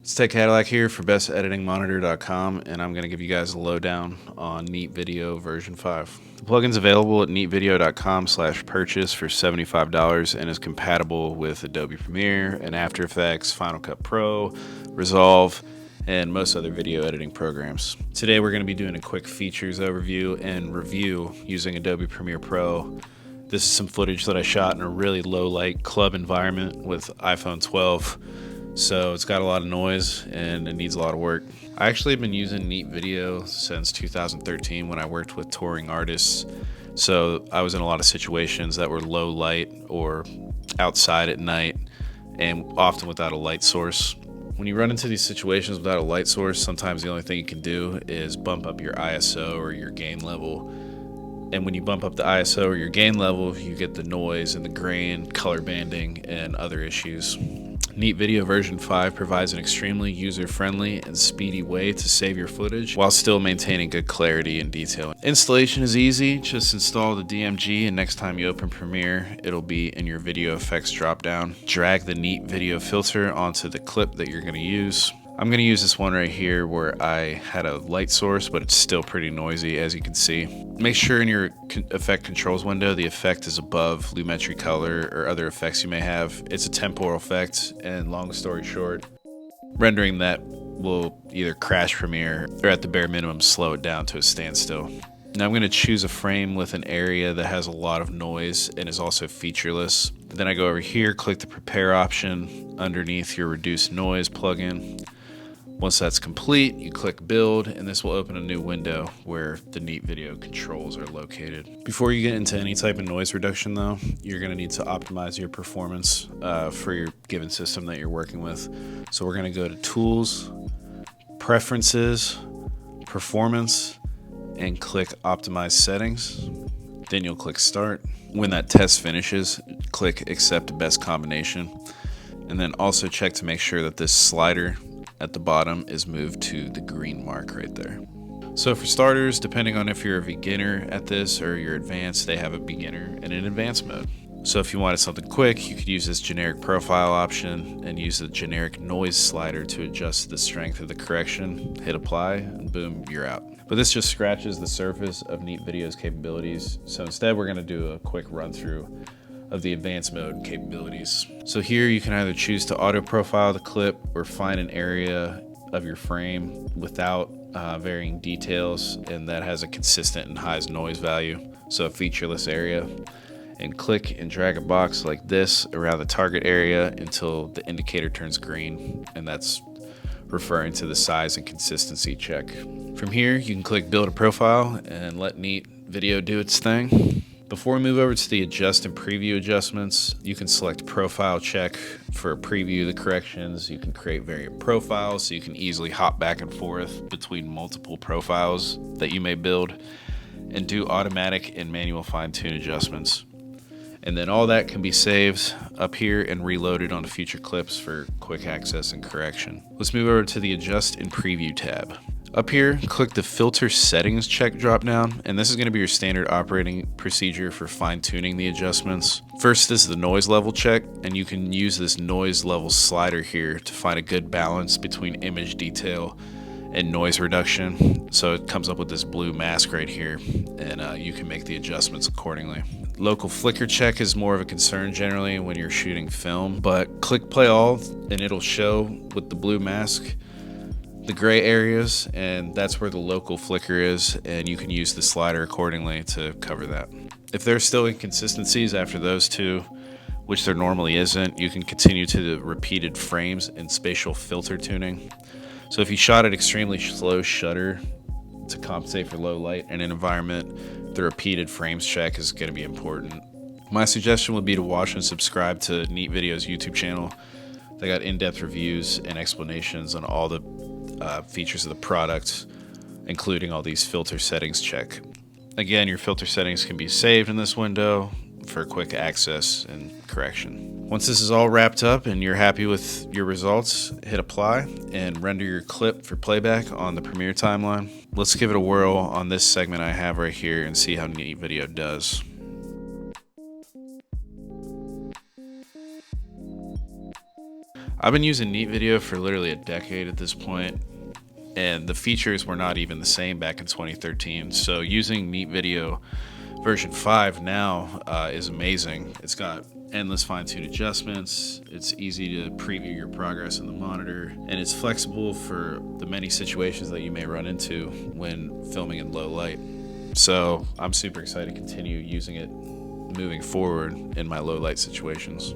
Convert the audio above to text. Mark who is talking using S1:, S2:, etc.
S1: It's Tech Cadillac here for besteditingmonitor.com, and I'm going to give you guys a lowdown on Neat Video version 5. The plugin's available at neatvideo.com/purchase for $75 and is compatible with Adobe Premiere and After Effects, Final Cut Pro, Resolve, and most other video editing programs. Today we're going to be doing a quick features overview and review using Adobe Premiere Pro. This is some footage that I shot in a really low light club environment with iPhone 12. So it's got a lot of noise and it needs a lot of work. I actually have been using Neat Video since 2013 when I worked with touring artists. So I was in a lot of situations that were low light or outside at night and often without a light source. When you run into these situations without a light source, sometimes the only thing you can do is bump up your ISO or your gain level. And when you bump up the ISO or your gain level, you get the noise and the grain, color banding, and other issues. Neat Video version 5 provides an extremely user-friendly and speedy way to save your footage while still maintaining good clarity and detail. Installation is easy. Just install the DMG, and next time you open Premiere, it'll be in your video effects dropdown. Drag the Neat Video filter onto the clip that you're going to use. I'm going to use this one right here where I had a light source, but it's still pretty noisy, as you can see. Make sure in your effect controls window, the effect is above Lumetri Color or other effects you may have. It's a temporal effect, and long story short, rendering that will either crash Premiere or at the bare minimum slow it down to a standstill. Now I'm going to choose a frame with an area that has a lot of noise and is also featureless. Then I go over here, click the prepare option underneath your reduce noise plugin. Once that's complete, you click build, and this will open a new window where the Neat Video controls are located. Before you get into any type of noise reduction though, you're gonna need to optimize your performance for your given system that you're working with. So we're gonna go to Tools, Preferences, Performance, and click Optimize Settings. Then you'll click Start. When that test finishes, click Accept Best Combination. And then also check to make sure that this slider at the bottom is moved to the green mark right there. So for starters, depending on if you're a beginner at this or you're advanced, they have a beginner and an advanced mode. So if you wanted something quick, you could use this generic profile option and use the generic noise slider to adjust the strength of the correction, hit apply, and boom, you're out. But this just scratches the surface of Neat Video's capabilities. So instead, we're gonna do a quick run through of the advanced mode capabilities. So here you can either choose to auto profile the clip or find an area of your frame without varying details, and that has a consistent and high noise value, so a featureless area, and click and drag a box like this around the target area until the indicator turns green, and that's referring to the size and consistency check. From here you can click build a profile and let Neat Video do its thing. Before we move over to the adjust and preview adjustments, you can select profile check for preview the corrections. You can create variant profiles so you can easily hop back and forth between multiple profiles that you may build, and do automatic and manual fine-tune adjustments. And then all that can be saved up here and reloaded onto future clips for quick access and correction. Let's move over to the adjust and preview tab. Up here, click the filter settings check dropdown, and this is going to be your standard operating procedure for fine-tuning the adjustments. First is the noise level check, and you can use this noise level slider here to find a good balance between image detail and noise reduction. So it comes up with this blue mask right here, and you can make the adjustments accordingly. Local flicker check is more of a concern generally when you're shooting film, but click play all and it'll show with the blue mask the gray areas, and that's where the local flicker is, and you can use the slider accordingly to cover that. If there's still inconsistencies after those two, which there normally isn't, you can continue to the repeated frames and spatial filter tuning. So if you shot at extremely slow shutter to compensate for low light in an environment, the repeated frames check is going to be important. My suggestion would be to watch and subscribe to Neat Video's YouTube channel. They got in-depth reviews and explanations on all the features of the product, including all these filter settings check. Again, your filter settings can be saved in this window for quick access and correction. Once this is all wrapped up and you're happy with your results, hit apply and render your clip for playback on the Premiere timeline. Let's give it a whirl on this segment I have right here and see how Neat Video does. I've been using Neat Video for literally a decade at this point, and the features were not even the same back in 2013. So using Neat Video version 5 now is amazing. It's got endless fine-tuned adjustments. It's easy to preview your progress in the monitor, and it's flexible for the many situations that you may run into when filming in low light. So I'm super excited to continue using it moving forward in my low light situations.